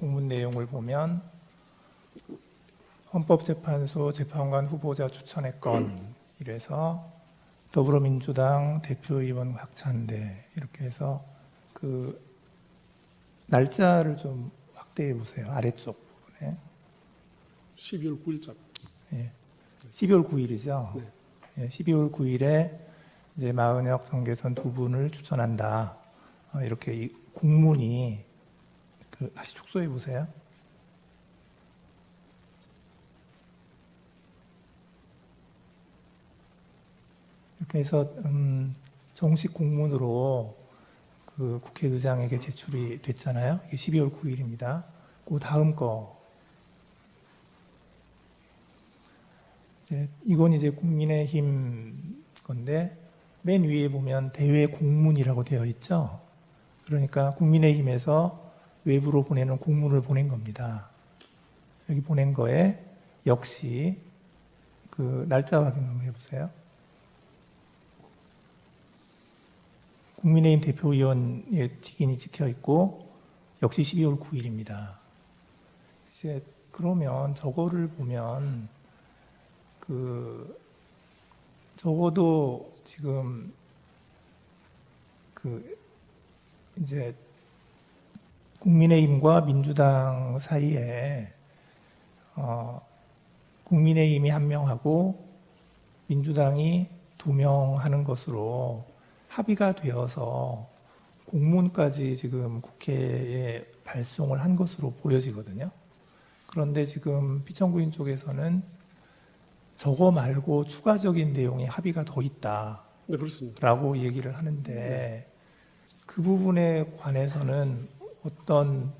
공문 내용을 보면 헌법재판소 재판관 후보자 추천의 건 이래서 더불어민주당 대표의원 확찬대 이렇게 해서 그 날짜를 좀 확대해 보세요. 아래쪽 부분에 12월 9일자. 예, 12월 9일이죠. 네. 예, 12월 9일에 이제 마은혁, 정계선 두 분을 추천한다. 이렇게 이 공문이 다시 축소해 보세요. 이렇게 해서 정식 공문으로 그 국회의장에게 제출이 됐잖아요. 이게 12월 9일입니다. 그 다음 거. 이건 이제 국민의힘 건데 맨 위에 보면 대외 공문이라고 되어 있죠. 그러니까 국민의힘에서 외부로 보내는 공문을 보낸 겁니다. 여기 보낸 거에 역시 그 날짜 확인 한번 해보세요. 국민의힘 대표위원의 직인이 찍혀 있고 역시 12월 9일입니다. 이제 그러면 저거를 보면 그 적어도 지금 그 이제 국민의힘과 민주당 사이에 국민의힘이 1명하고 민주당이 2명 하는 것으로 합의가 되어서 공문까지 지금 국회에 발송을 한 것으로 보여지거든요. 그런데 지금 피청구인 쪽에서는 저거 말고 추가적인 내용이 합의가 더 있다. 네, 그렇습니다. 라고 얘기를 하는데 그 부분에 관해서는 어떤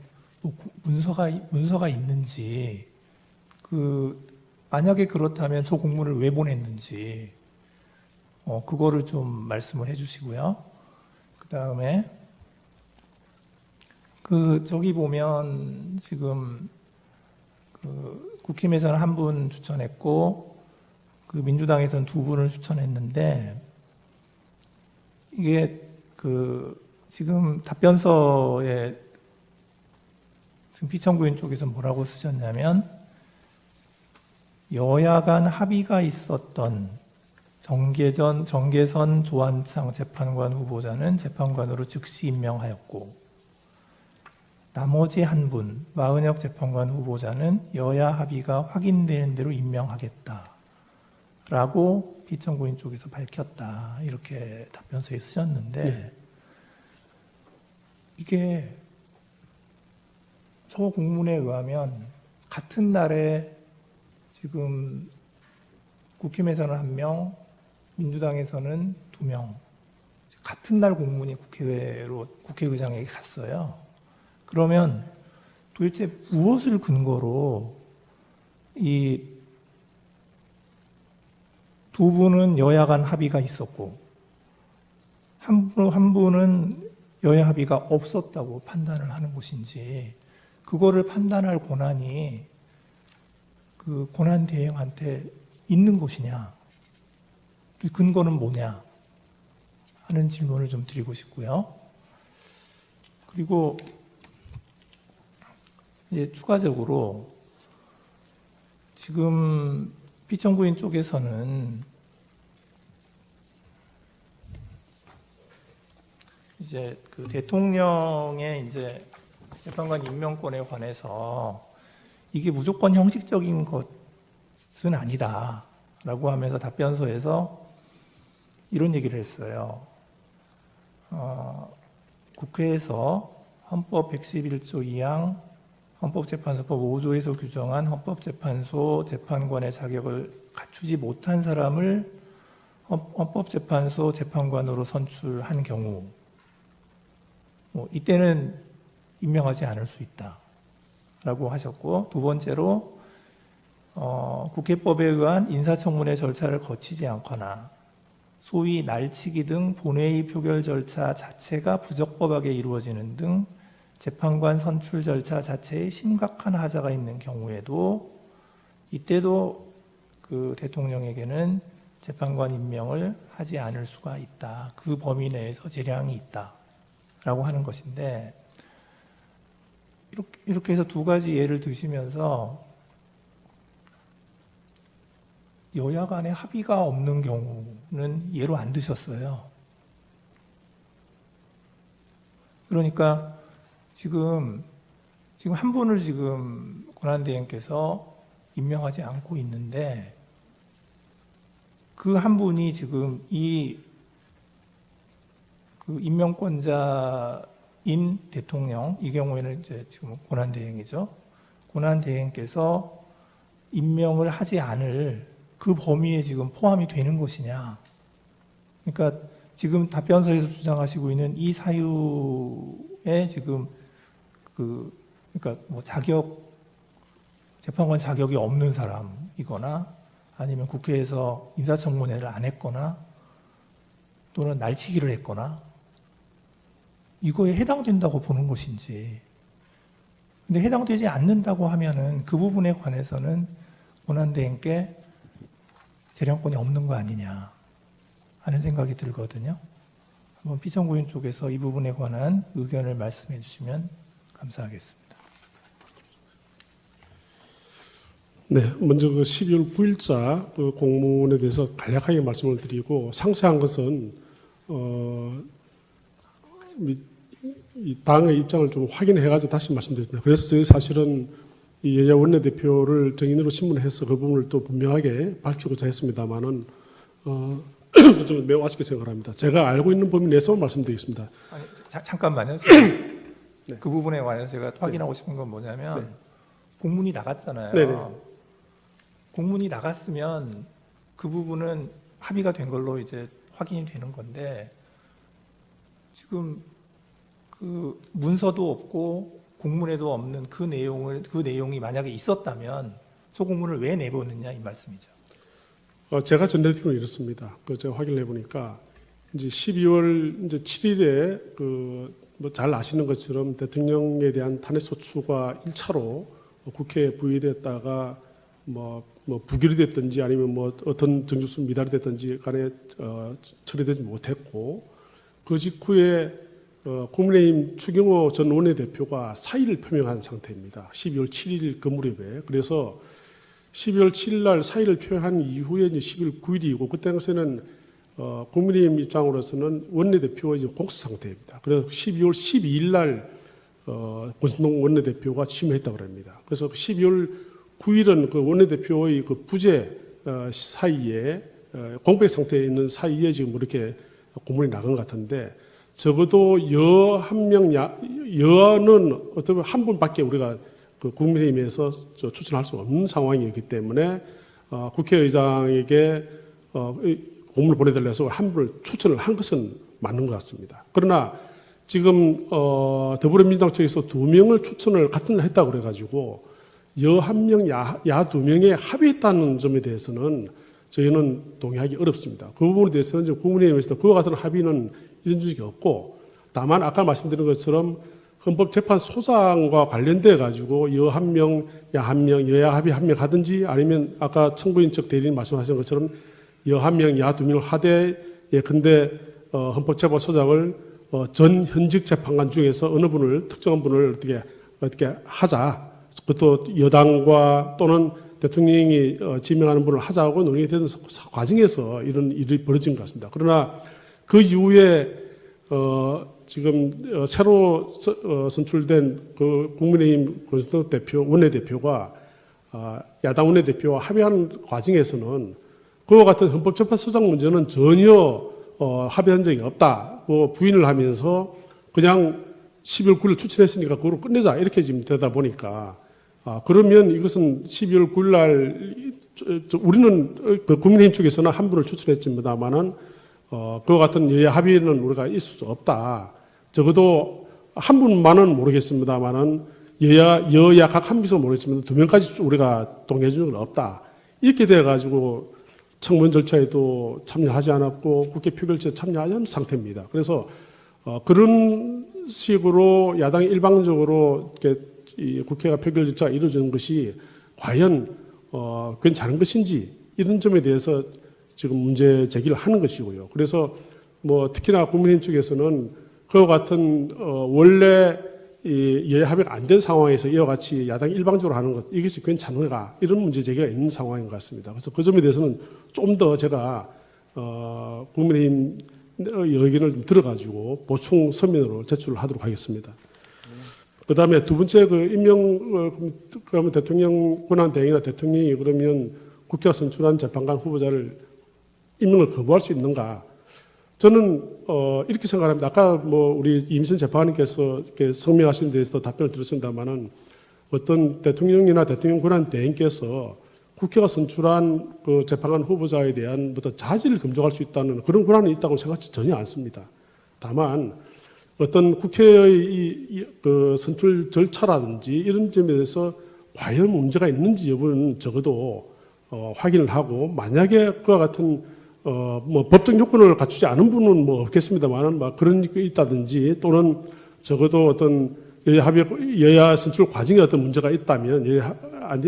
문서가 있는지 만약에 그렇다면 저 공문을 왜 보냈는지 그거를 좀 말씀을 해주시고요. 그 다음에 저기 보면 지금 국힘에서는 1분 추천했고 민주당에서는 2분을 추천했는데 이게 지금 답변서에 지금 피청구인 쪽에서 뭐라고 쓰셨냐면 여야 간 합의가 있었던 정계선 조한창 재판관 후보자는 재판관으로 즉시 임명하였고 나머지 1분 마은혁 재판관 후보자는 여야 합의가 확인되는 대로 임명하겠다 라고 피청구인 쪽에서 밝혔다 이렇게 답변서에 쓰셨는데 네. 이게 저 공문에 의하면 같은 날에 지금 국힘에서는 1명, 민주당에서는 2명 같은 날 공문이 국회의장에게 갔어요. 그러면 도대체 무엇을 근거로 이 두 분은 여야 간 합의가 있었고 한 분은 여야 합의가 없었다고 판단을 하는 것인지 그거를 판단할 권한이 그 권한 대행한테 있는 것이냐 그 근거는 뭐냐 하는 질문을 좀 드리고 싶고요. 그리고 이제 추가적으로 지금 피청구인 쪽에서는 이제 그 대통령의 이제 재판관 임명권에 관해서 이게 무조건 형식적인 것은 아니다라고 하면서 답변서에서 이런 얘기를 했어요. 국회에서 헌법 111조 2항 헌법재판소법 5조에서 규정한 헌법재판소 재판관의 자격을 갖추지 못한 사람을 헌법재판소 재판관으로 선출한 경우 이때는 임명하지 않을 수 있다라고 하셨고 두 번째로 국회법에 의한 인사청문회 절차를 거치지 않거나 소위 날치기 등 본회의 표결 절차 자체가 부적법하게 이루어지는 등 재판관 선출 절차 자체에 심각한 하자가 있는 경우에도 이때도 그 대통령에게는 재판관 임명을 하지 않을 수가 있다. 그 범위 내에서 재량이 있다라고 하는 것인데 이렇게 해서 두 가지 예를 드시면서 여야 간에 합의가 없는 경우는 예로 안 드셨어요. 그러니까 지금 한 분을 지금 권한대행께서 임명하지 않고 있는데 그 한 분이 지금 그 임명권자인 대통령, 이 경우에는 이제 지금 권한대행이죠. 권한대행께서 임명을 하지 않을 그 범위에 지금 포함이 되는 것이냐. 그러니까 지금 답변서에서 주장하시고 있는 이 사유에 지금 그러니까 뭐 재판관 자격이 없는 사람이거나 아니면 국회에서 인사청문회를 안 했거나 또는 날치기를 했거나 이거에 해당된다고 보는 것인지. 근데 해당되지 않는다고 하면은 그 부분에 관해서는 권한대행께 재량권이 없는 거 아니냐 하는 생각이 들거든요. 한번 피청구인 쪽에서 이 부분에 관한 의견을 말씀해 주시면 감사하겠습니다. 네, 먼저 그 12월 9일자 그 공문에 대해서 간략하게 말씀을 드리고 상세한 것은 이 당의 입장을 좀 확인해가지고 다시 말씀드립니다. 그래서 저희 사실은 이 여야 원내대표를 정인으로 신문해서 그 부분을 또 분명하게 밝히고자 했습니다만은 좀 매우 아쉽게 생각합니다. 제가 알고 있는 범위 내에서 말씀드리겠습니다. 아니, 잠깐만요. 네. 그 부분에 관해서 제가 확인하고 싶은 건 뭐냐면 네. 공문이 나갔잖아요. 네네. 공문이 나갔으면 그 부분은 합의가 된 걸로 이제 확인이 되는 건데 지금 그 문서도 없고 공문에도 없는 그 내용이 만약에 있었다면 저 공문을 왜 내보냈냐 이 말씀이죠. 제가 전해드리는 이렇습니다. 제가 확인을 해보니까 이제 12월 이제 7일에 뭐 잘 아시는 것처럼 대통령에 대한 탄핵소추가 1차로 국회에 부의됐다가 뭐 부결이 됐든지 아니면 뭐 어떤 정주수 미달이 됐든지 간에 처리되지 못했고 그 직후에 국민의힘 추경호 전 원내대표가 사의를 표명한 상태입니다. 12월 7일 그 무렵에. 그래서 12월 7일 날 사의를 표명한 이후에 이제 12월 9일이고 그때 당시에는 국민의힘 입장으로서는 원내대표가 이제 공수 상태입니다. 그래서 12월 12일 날 권순동 원내대표가 취임했다고 합니다. 그래서 12월 9일은 그 원내대표의 그 부재 사이에 공백 상태에 있는 사이에 지금 이렇게 공문이 나간 것 같은데 적어도 여는 어떻게 한 분밖에 우리가 그 국민의힘에서 추천할 수 없는 상황이기 때문에 국회의장에게 공문을 보내달라 해서 한 분을 추천을 한 것은 맞는 것 같습니다. 그러나 지금 더불어민주당 측에서 2명을 추천을 같은 날 했다고 그래가지고 여 1명, 야 2명에 합의했다는 점에 대해서는 저희는 동의하기 어렵습니다. 그 부분에 대해서는 국민의힘에서 그와 같은 합의는 이런 적이 없고 다만 아까 말씀드린 것처럼 헌법재판소장과 관련돼 가지고 여 1명, 야 1명, 여야 합의 1명 하든지 아니면 아까 청구인 측 대리인 말씀하신 것처럼 여 1명, 야 2명을 하되 예컨대 헌법재판소장을 전 현직 재판관 중에서 어느 분을 특정한 분을 어떻게 하자. 그것도 여당과 또는 대통령이 지명하는 분을 하자고 논의가 되는 과정에서 이런 일이 벌어진 것 같습니다. 그러나 그 이후에 지금 새로 선출된 그 국민의힘 권순동 대표 원내대표가 야당 원내대표와 합의하는 과정에서는 그와 같은 헌법재판소장 문제는 전혀 합의한 적이 없다고 부인을 하면서 그냥 12월 9일 추천했으니까 그걸로 끝내자 이렇게 지금 되다 보니까 그러면 이것은 12월 9일 날 우리는 그 국민의힘 쪽에서는 한 분을 추천했습니다만은 그와 같은 여야 합의는 우리가 있을 수 없다. 적어도 한 분만은 모르겠습니다만은 여야 각 한 비서 모르겠지만 2명까지 우리가 동의해 주는 건 없다. 이렇게 돼 가지고 청문 절차에도 참여하지 않았고 국회 표결체에 참여하지 않은 상태입니다. 그래서 그런 식으로 야당이 일방적으로 이렇게 이 국회가 표결 절차가 이루어지는 것이 과연 괜찮은 것인지 이런 점에 대해서 지금 문제 제기를 하는 것이고요. 그래서 뭐 특히나 국민의힘 쪽에서는 그와 같은 원래 이 여야 합의가 안 된 상황에서 이와 같이 야당이 일방적으로 하는 것 이것이 괜찮은가 이런 문제 제기가 있는 상황인 것 같습니다. 그래서 그 점에 대해서는 좀 더 제가 국민의힘 의견을 좀 들어가지고 보충 서면으로 제출을 하도록 하겠습니다. 그다음에 두 번째 그 그러면 대통령 권한 대행이나 대통령이 그러면 국회가 선출한 재판관 후보자를 임명을 거부할 수 있는가? 저는 이렇게 생각합니다. 아까 뭐 우리 이미선 재판관님께서 이렇게 성명하신 데에서 답변을 드렸습니다만은 어떤 대통령이나 대통령 권한 대행께서 국회가 선출한 그 재판관 후보자에 대한 어떤 자질을 검증할 수 있다는 그런 권한이 있다고 생각하지 전혀 않습니다. 다만 어떤 국회의 그 선출 절차라든지 이런 점에 대해서 과연 문제가 있는지 여부는 적어도 확인을 하고 만약에 그와 같은 뭐 법적 요건을 갖추지 않은 분은 뭐 없겠습니다만은 막 그런 게 있다든지 또는 적어도 어떤 여야 선출 과정에 어떤 문제가 있다면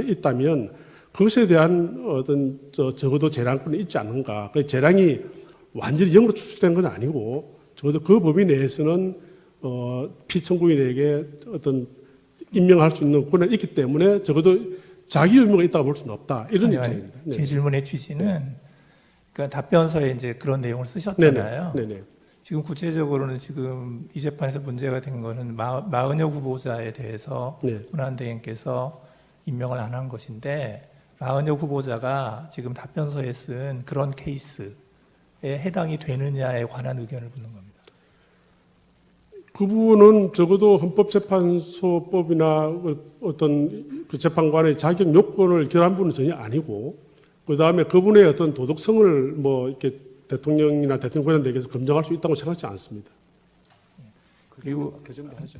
있다면 그것에 대한 어떤 적어도 재량권이 있지 않는가. 그 재량이 완전히 0으로 추출된 건 아니고 적어도 그 범위 내에서는 피청구인에게 어떤 임명할 수 있는 권한이 있기 때문에 적어도 자기 의무가 있다고 볼 수는 없다. 이런 입장입니다. 제 질문의 취지는 그러니까 답변서에 이제 그런 내용을 쓰셨잖아요. 네네. 지금 구체적으로는 지금 이 재판에서 문제가 된 거는 마은혁 후보자에 대해서 네. 권한대행께서 임명을 안 한 것인데 마은혁 후보자가 지금 답변서에 쓴 그런 케이스에 해당이 되느냐에 관한 의견을 묻는 겁니다. 그 부분은 적어도 헌법재판소법이나 어떤 그 재판관의 자격 요건을 결한 분은 전혀 아니고 그 다음에 그분의 어떤 도덕성을 뭐 이렇게 대통령이나 대통령 권한대행께서 검증할 수 있다고 생각하지 않습니다. 그리고 그 정도 하죠.